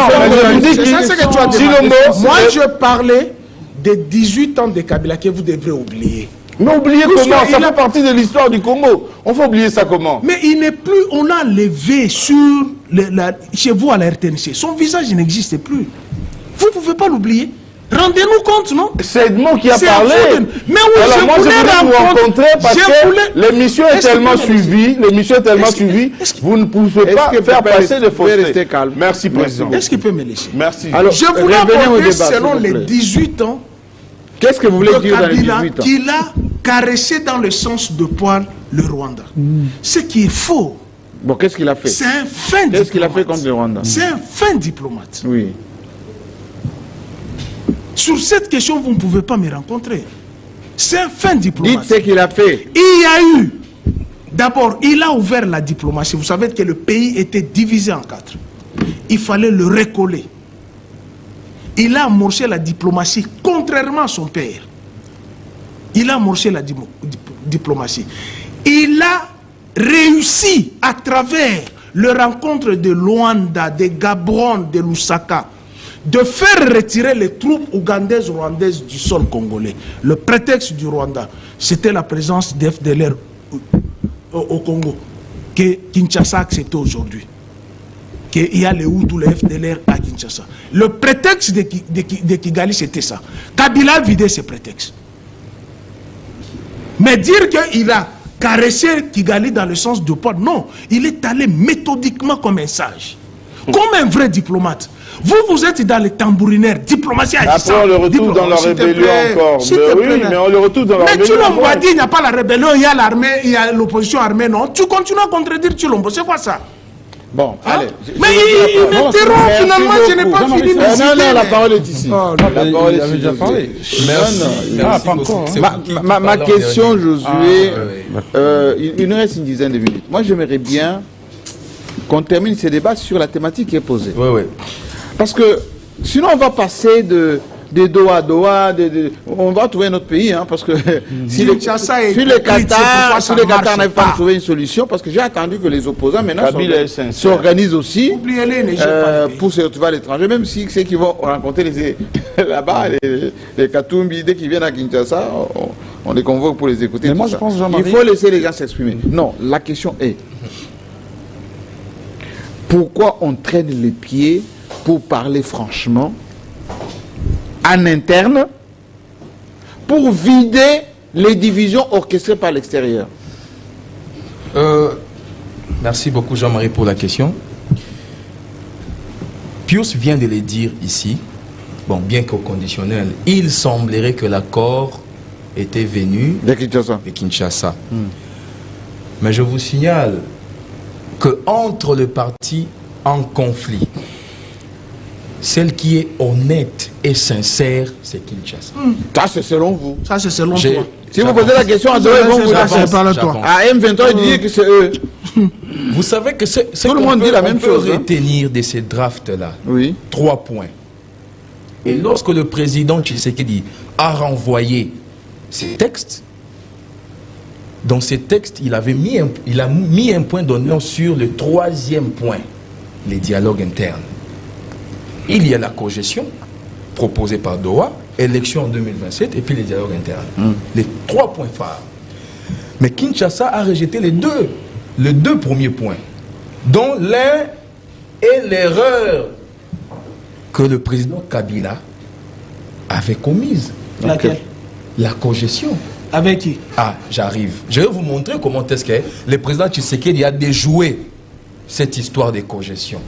C'est ça ce que tu as dit. Moi, je parlais des 18 ans de Kabila que vous devrez oublier. Mais oubliez comment? Ça fait partie de l'histoire du Congo. On faut oublier ça comment? Mais il n'est plus... On a levé sur... chez vous à la RTNC. Son visage n'existe plus. Vous ne pouvez pas l'oublier. Rendez-nous compte, non? C'est Edmond qui a parlé. Mais oui, alors moi, je voulais vous rencontrer parce que l'émission est tellement suivie. L'émission est tellement suivie. Vous ne pouvez pas faire passer de fausseté. Merci, président. Est-ce qu'il peut me laisser? Merci. Alors, je voulais aborder selon les 18 ans. Qu'est-ce que vous voulez dire dans les 18 ans? Qu'il a caressé dans le sens de poil le Rwanda. Ce qui est faux. Bon, qu'est-ce qu'il a fait? C'est un fin diplomate. Qu'est-ce qu'il a fait contre le Rwanda? C'est un fin diplomate. Oui. Sur cette question, vous ne pouvez pas me rencontrer. C'est un fin diplomate. Dites ce qu'il a fait. Il y a eu... D'abord, il a ouvert la diplomatie. Vous savez que le pays était divisé en 4. Il fallait le recoller. Il a amorcé la diplomatie, contrairement à son père. Il a amorcé la diplomatie. Il a réussi à travers le rencontre de Luanda, de Gaborone, de Lusaka, de faire retirer les troupes ougandaises, rwandaises du sol congolais. Le prétexte du Rwanda, c'était la présence des FDLR au Congo, que Kinshasa a accepté aujourd'hui. Qu'il y a les Hutus, les FDLR à Kinshasa. Le prétexte de Kigali, c'était ça. Kabila a vidé ce prétexte. Mais dire qu'il a caressé Kigali dans le sens de poids, non. Il est allé méthodiquement comme un sage. Comme un vrai diplomate. Vous êtes dans les tambourinaires, diplomatie agissante. Après, on le retrouve dans la rébellion encore. Oui, mais on le retrouve dans la rébellion. Mais Tulombo a dit, il n'y a pas la rébellion, il y a l'armée, il y a l'opposition armée, non. Tu continues à contredire Tulombo, c'est quoi ça? Bon, allez. Mais il m'interrompt, finalement, je n'ai pas fini de citer. Non, la parole est ici. La parole est déjà parlé. Ma question, Josué, il nous reste une dizaine de minutes. Moi, j'aimerais bien qu'on termine ces débats sur la thématique qui est posée. Oui, oui. Parce que sinon, on va passer de Doha à Doha, on va trouver un autre pays, hein, parce que si le Qatar n'arrive pas à trouver une solution, parce que j'ai attendu que les opposants maintenant s'organisent aussi pour se retrouver à l'étranger, même si ceux qui vont rencontrer là-bas, les Katumbi, dès qu'ils viennent à Kinshasa, on les convoque pour les écouter. Mais moi, je pense, Jean-Marie, il faut laisser les gens s'exprimer. Non, la question est, pourquoi on traîne les pieds pour parler franchement en interne pour vider les divisions orchestrées par l'extérieur? Merci beaucoup Jean-Marie pour la question. Pius vient de le dire ici, bon, bien qu'au conditionnel, il semblerait que l'accord était venu de Kinshasa. Mais je vous signale que entre les partis en conflit, celle qui est honnête et sincère, c'est Kinshasa. Ça, c'est selon vous. Ça, c'est selon toi. Si vous posez la question à Doha, ils vont vous dire à M23, ils disent que c'est eux. Vous savez que c'est tout le monde dit la même chose. Retenir de ces drafts-là, oui. 3 points. Et lorsque le président Tshisekedi a renvoyé ces textes, dans ces textes, il a mis un point d'honneur sur le 3e point, les dialogues internes. Il y a la cogestion proposée par Doha, élection en 2027 et puis les dialogues internes. Les 3 points phares. Mais Kinshasa a rejeté les deux premiers points, dont l'un est l'erreur que le président Kabila avait commise. Laquelle? La cogestion. Avec qui? Ah, j'arrive. Je vais vous montrer comment est-ce que le président Tshisekedi a déjoué cette histoire de cogestion.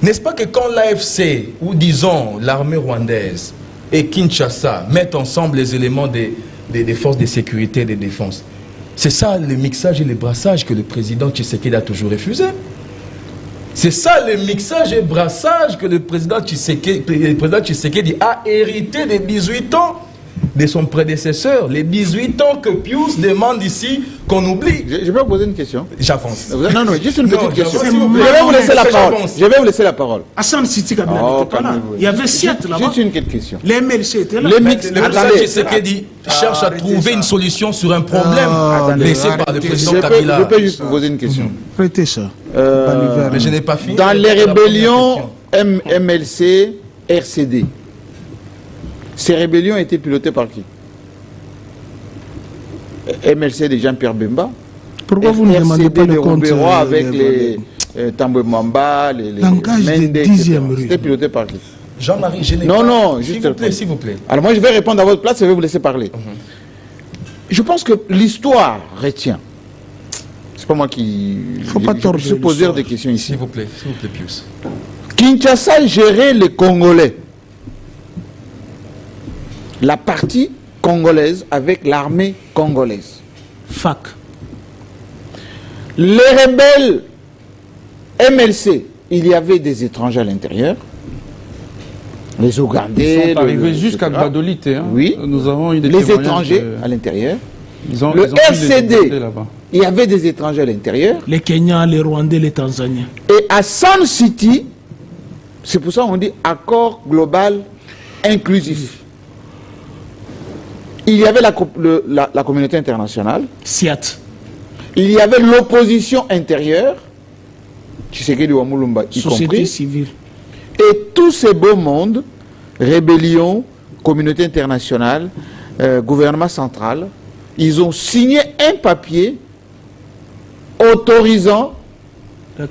N'est-ce pas que quand l'AFC, ou disons l'armée rwandaise et Kinshasa mettent ensemble les éléments des forces de sécurité et de défense, c'est ça le mixage et le brassage que le président Tshisekedi a toujours refusé. C'est ça le mixage et brassage que le président Tshisekedi a hérité des 18 ans de son prédécesseur, les 18 ans que Pius demande ici qu'on oublie. Je vais vous poser une question. J'avance. Non, juste une petite question. Je vais vous laisser la parole. Je vais vous laisser la parole. Hassan Siti Kabila n'était pas là. Il y avait 7 là-bas. Juste une question. Les MLC étaient là. Le président Tshisekedi cherche à trouver une solution sur un problème laissé par le président Kabila. Je peux juste vous poser une question. Prêtez ça. Mais je n'ai pas fini. Dans les rébellions MLC, RCD, ces rébellions étaient pilotées par qui? MLC de Jean-Pierre Bemba. Pourquoi vous ne demandez pas le compte avec les Tambwe Mamba, les Mende, c'était piloté par qui? Jean-Marie, je n'ai pas... Non, s'il vous plaît. Alors moi je vais répondre à votre place et je vais vous laisser parler. Je pense que l'histoire retient. C'est pas moi qui... Faut pas tordre. Je suis posé des questions ici. S'il vous plaît, Pius. Kinshasa gérait les Congolais. La partie congolaise avec l'armée congolaise. FAC. Les rebelles MLC, il y avait des étrangers à l'intérieur. Les Ougandais. Ils sont arrivés jusqu'à Badolite. Hein. Oui. Nous avons eu des les étrangers à l'intérieur. Le RCD, il y avait des étrangers à l'intérieur. Les Kenyans, les Rwandais, les Tanzaniens. Et à Sun City, c'est pour ça qu'on dit accord global inclusif. Il y avait la communauté internationale. SIAT. Il y avait l'opposition intérieure. Tshisekedi Wamulumba y Société compris. civile. Et tous ces beaux mondes, rébellion, communauté internationale, gouvernement central, ils ont signé un papier autorisant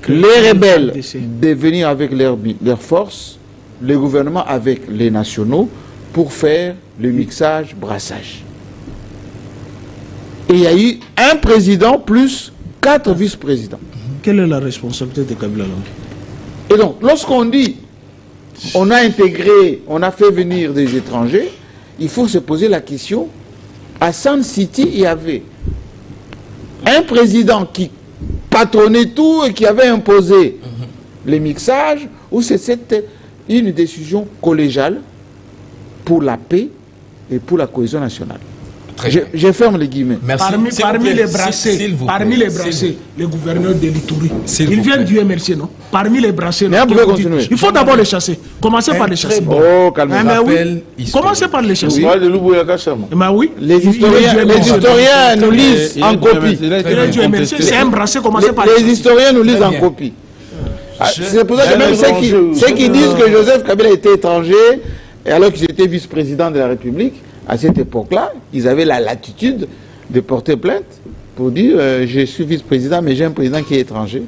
les rebelles de venir avec leurs forces, le gouvernement avec les nationaux, pour faire le mixage, brassage. Et il y a eu un président plus 4 vice-présidents. Quelle est la responsabilité de Kabila Lambi? Et donc, lorsqu'on dit on a intégré, on a fait venir des étrangers, il faut se poser la question, à Sun City, il y avait un président qui patronnait tout et qui avait imposé les mixages, ou c'était une décision collégiale pour la paix et pour la cohésion nationale. Je ferme les guillemets. Merci. Parmi les brassés, les gouverneurs de l'Itourie, ils viennent du MRC, non? Parmi les brassés, il faut d'abord les chasser. Commencez par les chasser. Oh, calmez-vous. Commencez par les chasser. Oui. Les historiens nous lisent en copie. C'est un brassé, commencez par les historiens nous lisent en copie. C'est pour ça que même ceux qui disent que Joseph Kabila était étranger, et alors qu'ils étaient vice-président de la République, à cette époque-là, ils avaient la latitude de porter plainte pour dire je suis vice-président, mais j'ai un président qui est étranger.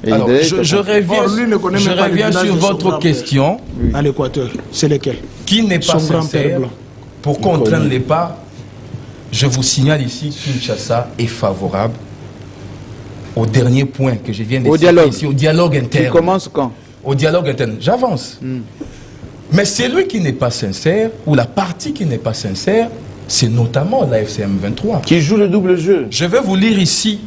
Et alors, je reviens sur votre question. À l'Équateur, c'est lequel? Qui n'est pas sincère pour contraindre les pas? Je vous signale ici, Kinshasa est favorable au dernier point que je viens de citer ici, au dialogue interne. Tu commences quand? Au dialogue interne. J'avance. Mais celui qui n'est pas sincère, ou la partie qui n'est pas sincère, c'est notamment la FCM 23. Qui joue le double jeu. Je vais vous lire ici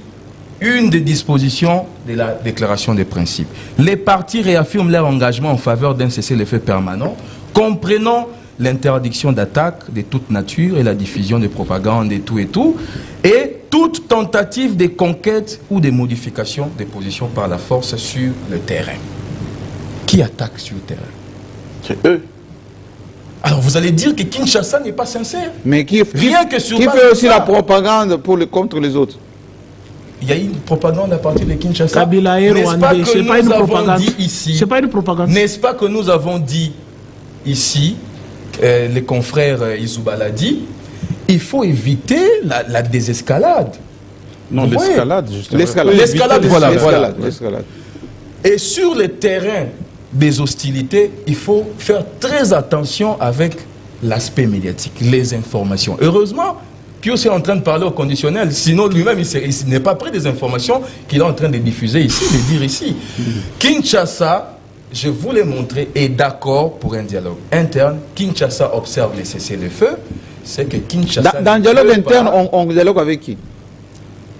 une des dispositions de la déclaration des principes. Les partis réaffirment leur engagement en faveur d'un cessez-le-feu permanent, comprenant l'interdiction d'attaque de toute nature et la diffusion de propagande et tout, et toute tentative de conquête ou de modification des positions par la force sur le terrain. Qui attaque sur le terrain? C'est eux. Alors vous allez dire que Kinshasa n'est pas sincère. Mais qui fait aussi la propagande contre les autres? Il y a une propagande à partir de Kinshasa. Kabila et Rwandais, c'est pas une propagande. C'est pas une propagande. N'est-ce pas que nous avons dit ici, les confrères Isouba l'a dit, il faut éviter la désescalade. Non, l'escalade, justement. L'escalade, voilà. Et sur le terrain des hostilités, il faut faire très attention avec l'aspect médiatique, les informations. Heureusement, Pius est en train de parler au conditionnel, sinon lui-même, il n'est pas près des informations qu'il est en train de diffuser ici, de dire ici. Kinshasa, je vous l'ai montré, est d'accord pour un dialogue interne. Kinshasa observe les cessez-le-feu. C'est que Kinshasa... Dans le dialogue interne, on dialogue avec qui?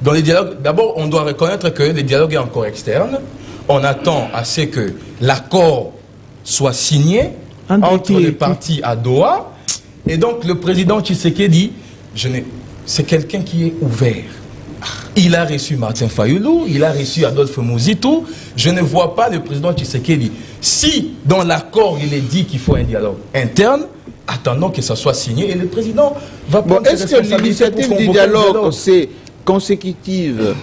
Dans les dialogues, d'abord, on doit reconnaître que le dialogue est encore externe. On attend à ce que l'accord soit signé entre les partis à Doha. Et donc, le président Tshisekedi, c'est quelqu'un qui est ouvert. Il a reçu Martin Fayoulou, il a reçu Adolphe Mouzitou. Je ne vois pas le président Tshisekedi. Si, dans l'accord, il est dit qu'il faut un dialogue interne, attendons que ça soit signé et le président va prendre ses responsabilités. Est-ce que l'initiative du dialogue, c'est consécutive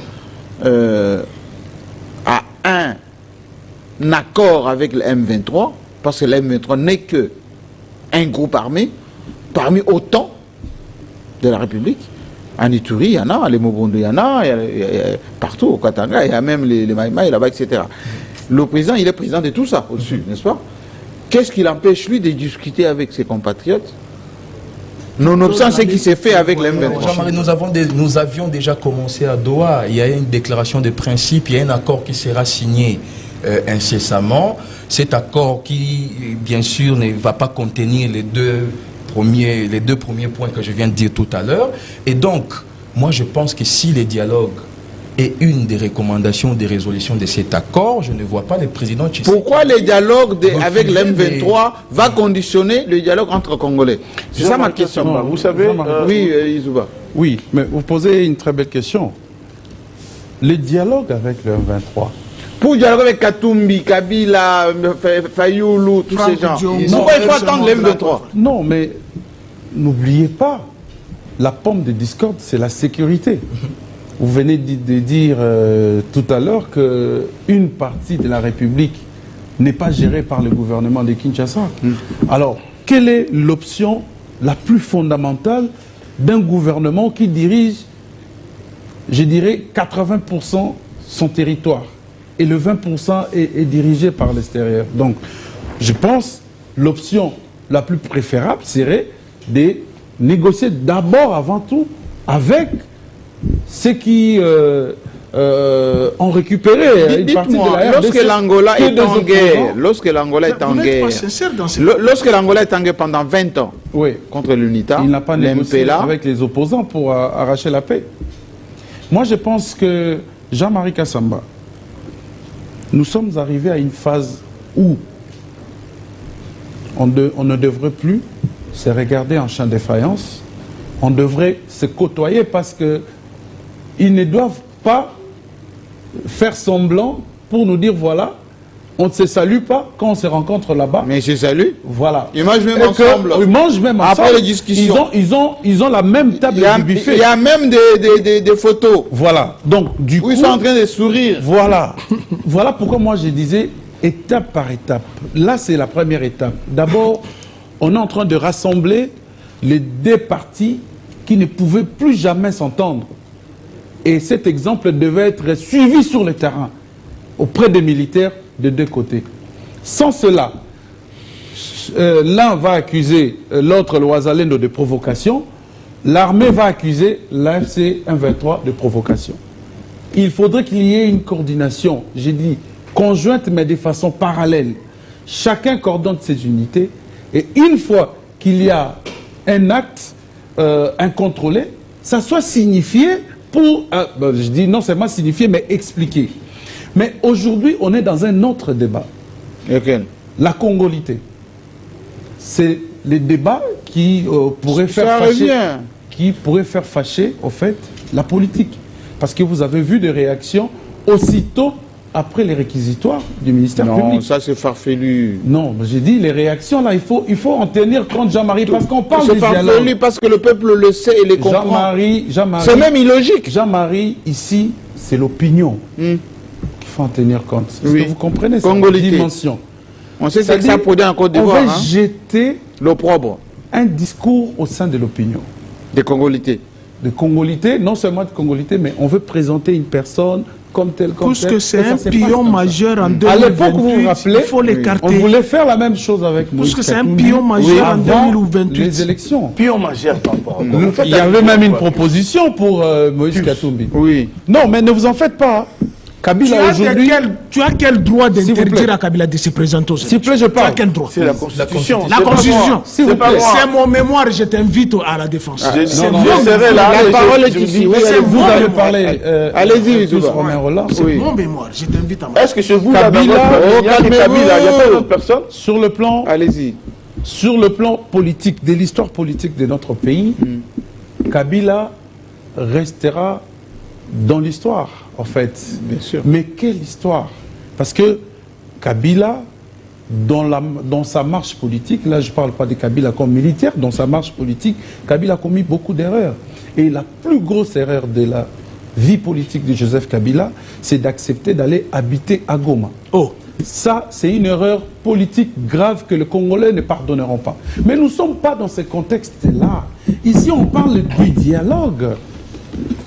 à un accord avec le M23, parce que le M23 n'est que un groupe armé parmi autant de la République? En Ituri, il y en a, les Mobondo, il y en a, partout au Katanga, il y a même les Maïmaï là-bas, etc. Le président, il est président de tout ça au-dessus, n'est-ce pas? Qu'est-ce qui l'empêche, lui, de discuter avec ses compatriotes, nonobstant ce qui s'est fait avec le M23? Jean-Marie, nous avions déjà commencé à Doha. Il y a une déclaration de principe, il y a un accord qui sera signé incessamment. Cet accord qui, bien sûr, ne va pas contenir les deux premiers points que je viens de dire tout à l'heure. Et donc, moi, je pense que si les dialogues est une des recommandations, des résolutions de cet accord, je ne vois pas le président Tshisekedi. Pourquoi le dialogue avec l'M23 va conditionner le dialogue entre Congolais? C'est ça ma question. Non, vous savez... oui, Isouba. Oui, mais vous posez une très belle question. Le dialogue avec le M23... Pour dialoguer avec Katumbi, Kabila, Fayoulou, tous ces gens, pourquoi il faut attendre le M23? Non, mais n'oubliez pas, la pomme de discorde, c'est la sécurité. Vous venez de dire tout à l'heure qu'une partie de la République n'est pas géré par le gouvernement de Kinshasa. Alors, quelle est l'option la plus fondamentale d'un gouvernement qui dirige, je dirais, 80% son territoire et le 20% est dirigé par l'extérieur? Donc, je pense l'option la plus préférable serait de négocier d'abord, avant tout, avec ceux qui ont récupéré une partie de la RDC. Lorsque l'Angola est en guerre, lorsque l'Angola est en guerre, lorsque l'Angola est en guerre pendant 20 ans oui, contre l'UNITA, il n'a pas négocié l'MPLA avec les opposants pour arracher la paix. Moi, je pense que Jean-Marie Kassamba, nous sommes arrivés à une phase où on ne devrait plus se regarder en champ de défaillance, on devrait se côtoyer parce que ils ne doivent pas faire semblant pour nous dire voilà, on ne se salue pas quand on se rencontre là-bas. Mais je salue. Voilà. Ils mangent même ensemble. Ils mangent même ensemble. Après les discussions. Ils ont la même table du buffet. Il y a même des photos. Voilà. Donc, du coup. Ils sont en train de sourire. Voilà. Voilà pourquoi moi je disais étape par étape. Là, c'est la première étape. D'abord, on est en train de rassembler les deux partis qui ne pouvaient plus jamais s'entendre. Et cet exemple devait être suivi sur le terrain, auprès des militaires de deux côtés. Sans cela, l'un va accuser l'autre, le Ouazalendo, de provocation. L'armée va accuser l'AFC 123 de provocation. Il faudrait qu'il y ait une coordination, j'ai dit, conjointe mais de façon parallèle. Chacun coordonne ses unités et une fois qu'il y a un acte incontrôlé, ça soit signifié pour, je dis non seulement signifié mais expliqué. Mais aujourd'hui, on est dans un autre débat. Lequel? La congolité. C'est les débats qui pourraient faire fâcher, au fait, la politique. Parce que vous avez vu des réactions aussitôt après les réquisitoires du ministère public. Non, ça c'est farfelu. Non, j'ai dit les réactions là, il faut en tenir compte, Jean-Marie, parce qu'on parle de dialogue. C'est farfelu parce que le peuple le sait et les comprend. Jean-Marie, c'est même illogique. Jean-Marie, ici, c'est l'opinion qu'il faut en tenir compte. Est-ce que vous comprenez cette dimension? On sait que ça produit en Côte d'Ivoire. On veut jeter l'opprobre. Un discours au sein de l'opinion. Des Congolités. Des Congolités, non seulement de Congolités, mais on veut présenter une personne comme telle, comme telle. Puisque c'est un pion majeur en 2028, à l'époque, vous vous rappelez, il faut l'écarter. On voulait faire la même chose avec Moïse Puisque c'est un pion majeur en 2028. Les élections. Pion majeur par rapport. Il y avait même une proposition pour Moïse Katumbi. Oui. Non, mais ne vous en faites pas. Kabila aujourd'hui... Tu as quel droit d'interdire à Kabila de se présenter aux élections? S'il vous plaît, je parle. Tu as quel droit? C'est la Constitution. La Constitution. C'est mon mémoire, je t'invite à la défense. La parole est ici. Vous avez parlé. Allez-y, c'est mon mémoire, je t'invite à... Est-ce que chez vous, Kabila, il n'y a pas d'autres personnes? Sur le plan... Allez-y. Sur le plan politique, de l'histoire politique de notre pays, Kabila restera dans l'histoire, en fait. Bien sûr. Mais quelle histoire? Parce que Kabila, dans sa marche politique, là je ne parle pas de Kabila comme militaire, dans sa marche politique, Kabila a commis beaucoup d'erreurs. Et la plus grosse erreur de la vie politique de Joseph Kabila, c'est d'accepter d'aller habiter à Goma. Oh. Ça, c'est une erreur politique grave que les Congolais ne pardonneront pas. Mais nous ne sommes pas dans ce contexte-là. Ici, on parle du dialogue.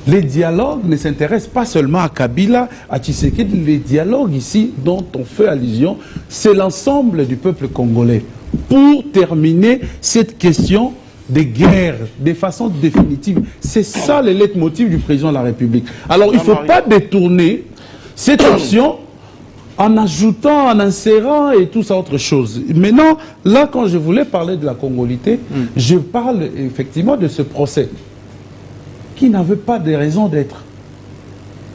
Les dialogues ne s'intéressent pas seulement à Kabila, à Tshisekedi. Les dialogues ici, dont on fait allusion, c'est l'ensemble du peuple congolais. Pour terminer cette question des guerres, de façon définitive. C'est ça le leitmotiv du président de la République. Alors, il ne faut pas détourner cette option en ajoutant, en insérant et tout ça autre chose. Maintenant, là, quand je voulais parler de la congolité, je parle effectivement de ce procès qui n'avait pas de raison d'être.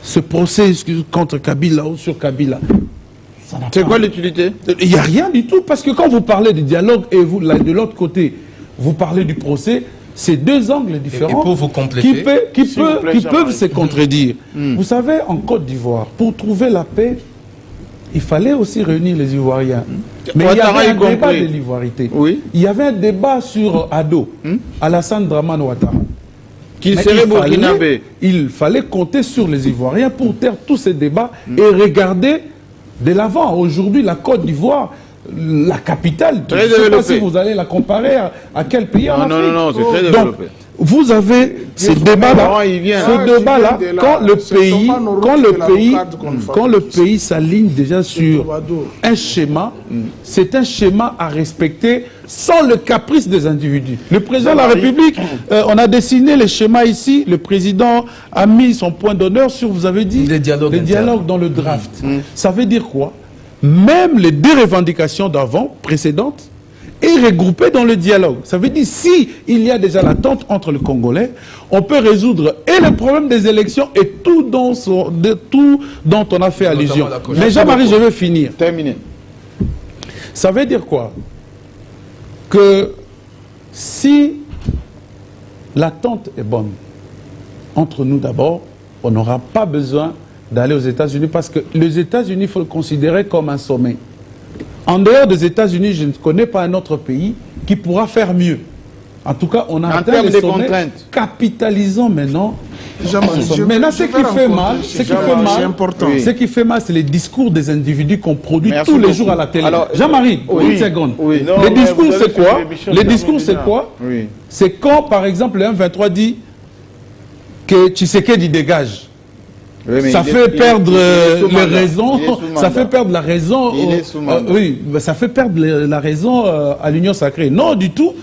Ce procès contre Kabila ou sur Kabila. C'est quoi l'utilité? Il n'y a rien du tout, parce que quand vous parlez de dialogue et vous, là, de l'autre côté, vous parlez du procès, c'est deux angles différents et pour vous compléter, qui peuvent se contredire. Vous savez, en Côte d'Ivoire, pour trouver la paix, il fallait aussi réunir les Ivoiriens. Mais il y avait un débat de l'ivoirité. Oui. Il y avait un débat sur Ado, Alassane Dramane Ouattara. Qu'il serait burkinabé. Il fallait compter sur les Ivoiriens pour taire tous ces débats et regarder de l'avant. Aujourd'hui, la Côte d'Ivoire, la capitale, je ne sais pas développé. si vous allez la comparer à quel pays en Afrique. Non, c'est très Donc, développé. vous avez ce débat-là, il vient. ce débat-là, de là. quand le Ce sont pays, pas nos routes quand de le la pays, rocade qu'on fait. quand le pays s'aligne déjà sur un schéma, c'est un schéma à respecter sans le caprice des individus. Le président de la République, on a dessiné les schémas ici, le président a mis son point d'honneur sur, vous avez dit, Les dialogues internes. dans le draft. Ça veut dire quoi? Même les deux revendications d'avant, précédentes, est regroupé dans le dialogue. Ça veut dire si il y a déjà l'attente entre les Congolais, on peut résoudre et le problème des élections et tout dont on a fait allusion. la cause. Mais Jean-Marie, je vais finir. Terminé. Ça veut dire quoi? Que si l'attente est bonne, entre nous d'abord, on n'aura pas besoin d'aller aux États-Unis parce que les États-Unis, il faut le considérer comme un sommet. En dehors des États-Unis, je ne connais pas un autre pays qui pourra faire mieux. En tout cas, on a atteint termes les de sommets. contraintes. Capitalisons maintenant. Jean-Marie, Maintenant, ce qui fait mal, c'est important. ce qui fait mal, c'est les discours des individus qu'on produit Merci tous les beaucoup. jours à la télé. Alors, Jean-Marie, oui, une seconde. oui. Non, Les mais discours, vous avez c'est fait quoi? l'émission Les de discours, c'est Terminal. quoi? Oui. C'est quand, par exemple, le 1-23 dit que Tshisekedi dégage. Oui, mais Ça il est- fait il est- perdre il est sous les mandat. raisons, Il est sous ça mandat. fait perdre la raison. Il est sous mandat. Oui, mais ça fait perdre la raison à l'Union sacrée. Non, du tout.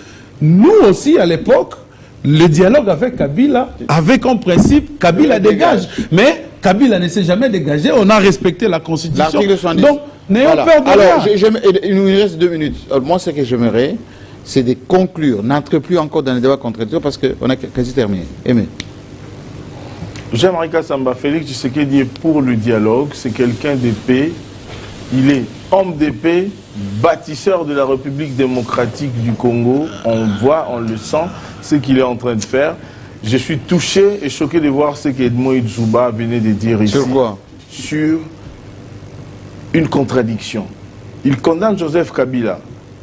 Nous aussi, à l'époque, le dialogue avec Kabila avait comme principe Kabila dégage. Mais Kabila ne s'est jamais dégagé. On a respecté la Constitution. L'article 70. Donc, n'ayons Voilà. peur de Alors, rien. il nous reste 2 minutes. Alors, moi, ce que j'aimerais, c'est de conclure. N'entre plus encore dans les débats contradictoires parce qu'on a quasi terminé. Aimé. Jean-Marie Kassamba, Félix Tshisekedi est pour le dialogue, c'est quelqu'un de paix, il est homme de paix, bâtisseur de la République démocratique du Congo, on voit, on le sent, ce qu'il est en train de faire. Je suis touché et choqué de voir ce qu'Edmond Idzouba venait de dire ici. Sur quoi? Sur une contradiction. Il condamne Joseph Kabila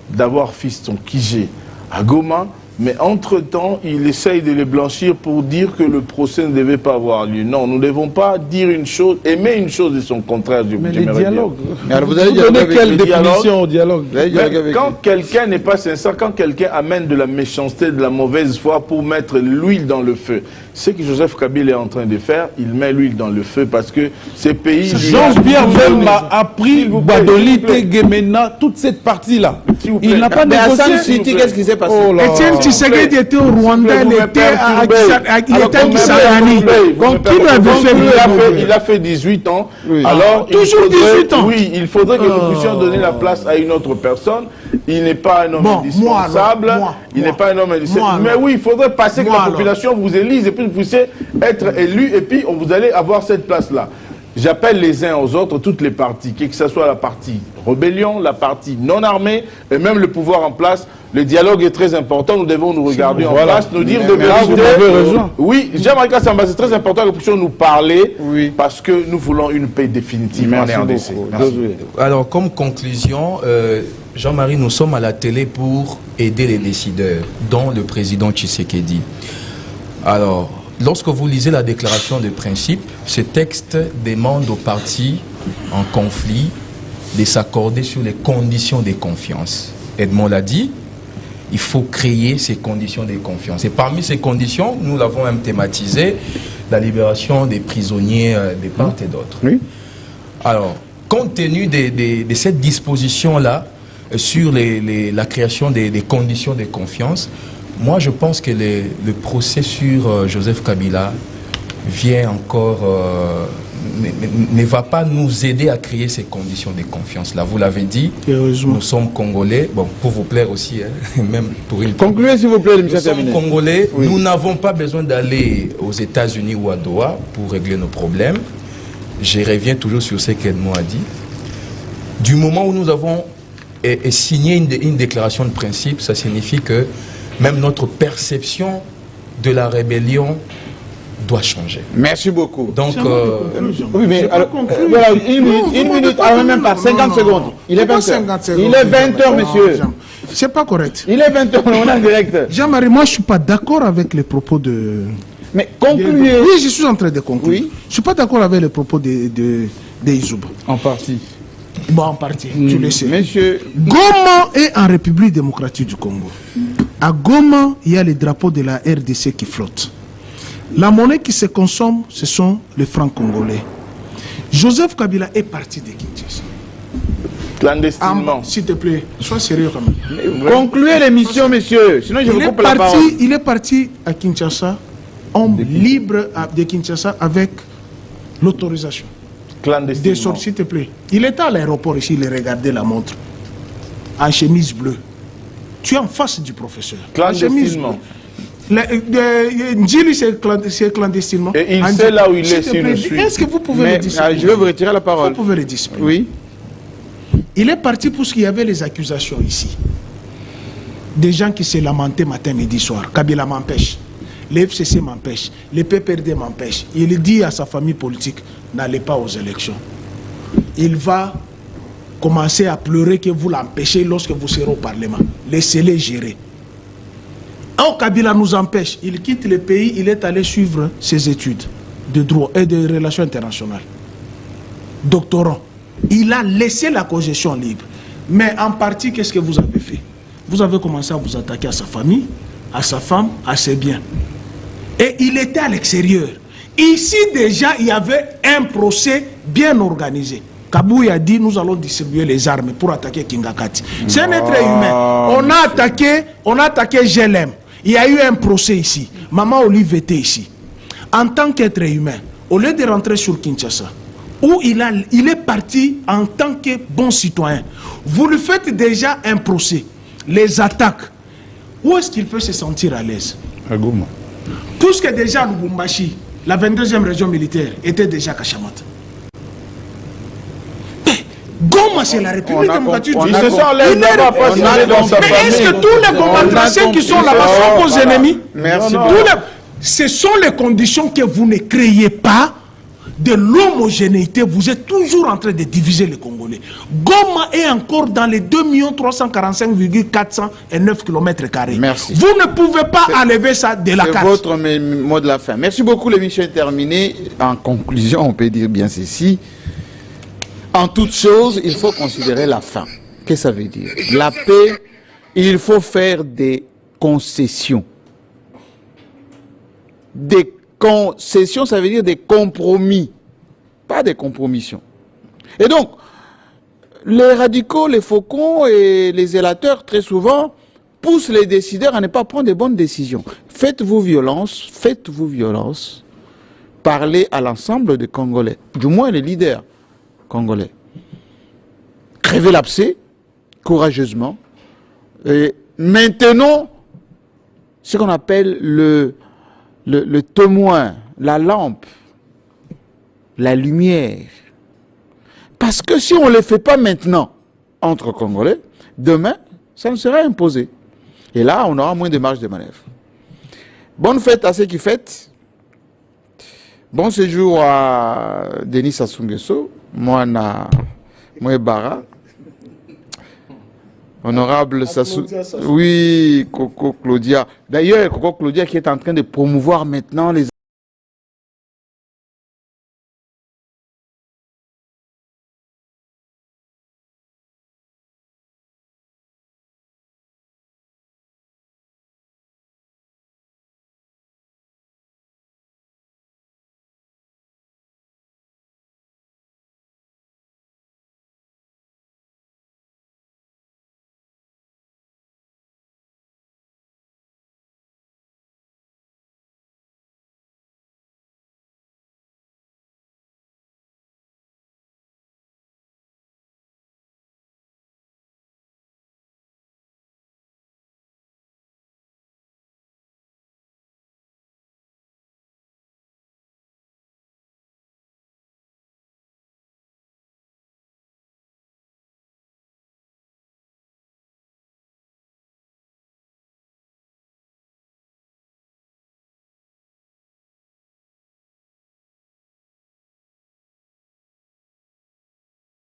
d'avoir fiston Kijé à Goma, mais entre-temps, il essaye de les blanchir pour dire que le procès ne devait pas avoir lieu. Non, nous ne devons pas dire une chose, aimer une chose et son contraire. Mais les dialogues. Mais alors, vous Vous allez dialoguer donnez avec quelle les dialogues définition au dialogue? Vous allez dialoguer avec Quand lui. quelqu'un n'est pas sincère, quand quelqu'un amène de la méchanceté, de la mauvaise foi pour mettre l'huile dans le feu, ce que Joseph Kabila est en train de faire, il met l'huile dans le feu parce que ces pays... Jean-Pierre Bemba a pris S'il vous plaît, Badolite, s'il vous plaît. Gemena, toute cette partie-là. S'il vous plaît. Il n'a pas Mais à San négocié. City, qu'est-ce qui s'est passé? Oh là. Etienne Tshisekedi était au Rwanda, il était à Kisangani. Donc, qui lui avait fait Il a fait 18 ans. Oui. Alors, il toujours faudrait- 18 ans. Oui, il faudrait que nous puissions donner la place à une autre personne. Il n'est pas un homme Bon, indispensable. moi alors, Il n'est pas un homme indispensable. Moi Mais alors. oui, il faudrait passer que Moi la alors. population vous élise et puis vous puissiez être élu et puis vous allez avoir cette place-là. J'appelle les uns aux autres, toutes les parties, que ce soit la partie rébellion, la partie non armée et même le pouvoir en place. Le dialogue est très important. Nous devons nous regarder en face, nous dire de Mais là, vous vérité. m'avez rejoint. Oui, Jean-Marie Kassamba, c'est très important que nous puissions nous parler Oui. parce que nous voulons une paix définitive Merci en RDC. beaucoup. Merci. Alors, comme conclusion, Jean-Marie, nous sommes à la télé pour aider les décideurs, dont le président Tshisekedi. Alors, lorsque vous lisez la déclaration de principe, ce texte demande aux partis en conflit de s'accorder sur les conditions de confiance. Edmond l'a dit, il faut créer ces conditions de confiance. Et parmi ces conditions, nous l'avons même thématisé, la libération des prisonniers de part et d'autre. Oui. Alors, compte tenu de cette disposition-là sur la création des conditions de confiance, moi je pense que le procès sur Joseph Kabila vient encore, ne va pas nous aider à créer ces conditions de confiance-là. Vous l'avez dit, Heureusement. nous sommes Congolais, bon, pour vous plaire aussi, hein, même pour une... Concluez, s'il vous plaît, Nous l'émission sommes terminée. Congolais, Oui. nous n'avons pas besoin d'aller aux États-Unis ou à Doha pour régler nos problèmes. Je reviens toujours sur ce qu'Edmond a dit. Du moment où nous avons signé une déclaration de principe, ça signifie que même notre perception de la rébellion doit changer. Merci beaucoup. Donc, Oui, mais alors, voilà, une minute, alors même pas, 50 secondes. Il est 20 heures. Il est 20 heures, monsieur. C'est pas correct. Il est 20 heures, on est en direct. Jean-Marie, moi je suis pas d'accord avec les propos de... Mais concluez. Oui, je suis en train de conclure. Oui. Je suis pas d'accord avec les propos de Izuba. En partie. Bon, en partie, tu le sais. Monsieur, Goma est en République démocratique du Congo. À Goma, il y a les drapeaux de la RDC qui flottent. La monnaie qui se consomme, ce sont les francs congolais. Joseph Kabila est parti de Kinshasa. Clandestinement. S'il te plaît, sois sérieux quand même. concluez l'émission, monsieur. Sinon, je vous coupe la parole. Il est parti à Kinshasa, homme libre de Kinshasa avec l'autorisation. Clandestinement. Descends, s'il te plaît. Il était à l'aéroport ici, il regardait la montre. En chemise bleue. Tu es en face du professeur. Clandestinement. Ndjili, c'est clandestinement. Et il sait là où il est, s'il le suit. Est-ce que vous pouvez le discipliner? Je vais vous retirer la parole. Vous pouvez le discipliner. Oui. Il est parti parce qu'il y avait les accusations ici. Des gens qui se lamentaient matin, midi, soir. Kabila m'empêche. Les FCC m'empêchent. Les PPRD m'empêchent. Il dit à sa famille politique, n'allez pas aux élections. Il va commencer à pleurer que vous l'empêchez lorsque vous serez au Parlement. Laissez-les gérer. Oh, Kabila nous empêche. Il quitte le pays, il est allé suivre ses études de droit et de relations internationales. Doctorant. Il a laissé la congestion libre. Mais en partie, qu'est-ce que vous avez fait? Vous avez commencé à vous attaquer à sa famille, à sa femme, à ses biens. Et il était à l'extérieur. Ici, déjà, il y avait un procès bien organisé. Kabouy a dit, nous allons distribuer les armes pour attaquer Kingakati. C'est un être humain. On a attaqué GLM. Il y a eu un procès ici. Maman Olive était ici. En tant qu'être humain, au lieu de rentrer sur Kinshasa, où il est parti en tant que bon citoyen, vous lui faites déjà un procès, les attaques. Où est-ce qu'il peut se sentir à l'aise? À Goma. Puisque déjà Lubumbashi, la 22e région militaire, était déjà Kachamata. Goma, c'est la République démocratique du Congo. Mais est-ce que tous les Gomatracés qui sont là-bas sont vos ennemis? Merci beaucoup. Ce sont les conditions que vous ne créez pas de l'homogénéité. Vous êtes toujours en train de diviser les Congolais. Goma est encore dans les 2 345,409 km². Merci. Vous ne pouvez pas enlever ça de la carte. C'est votre mot de la fin. Merci beaucoup, l'émission est terminée. En conclusion, on peut dire bien ceci. En toute chose, il faut considérer la fin. Qu'est-ce que ça veut dire? La paix, il faut faire des concessions. Des concessions, ça veut dire des compromis, pas des compromissions. Et donc, les radicaux, les faucons et les zélateurs, très souvent, poussent les décideurs à ne pas prendre de bonnes décisions. Faites-vous violence, parlez à l'ensemble des Congolais, du moins les leaders congolais. Crevez l'abcès, courageusement, et maintenons ce qu'on appelle le témoin, la lampe, la lumière. Parce que si on ne le fait pas maintenant entre Congolais, demain, ça ne sera imposé. Et là, on aura moins de marge de manœuvre. Bonne fête à ceux qui fêtent. Bon séjour à Denis Sassou Nguesso, moi Bara. Honorable Sassou. Oui, Coco Claudia. D'ailleurs, Coco Claudia qui est en train de promouvoir maintenant les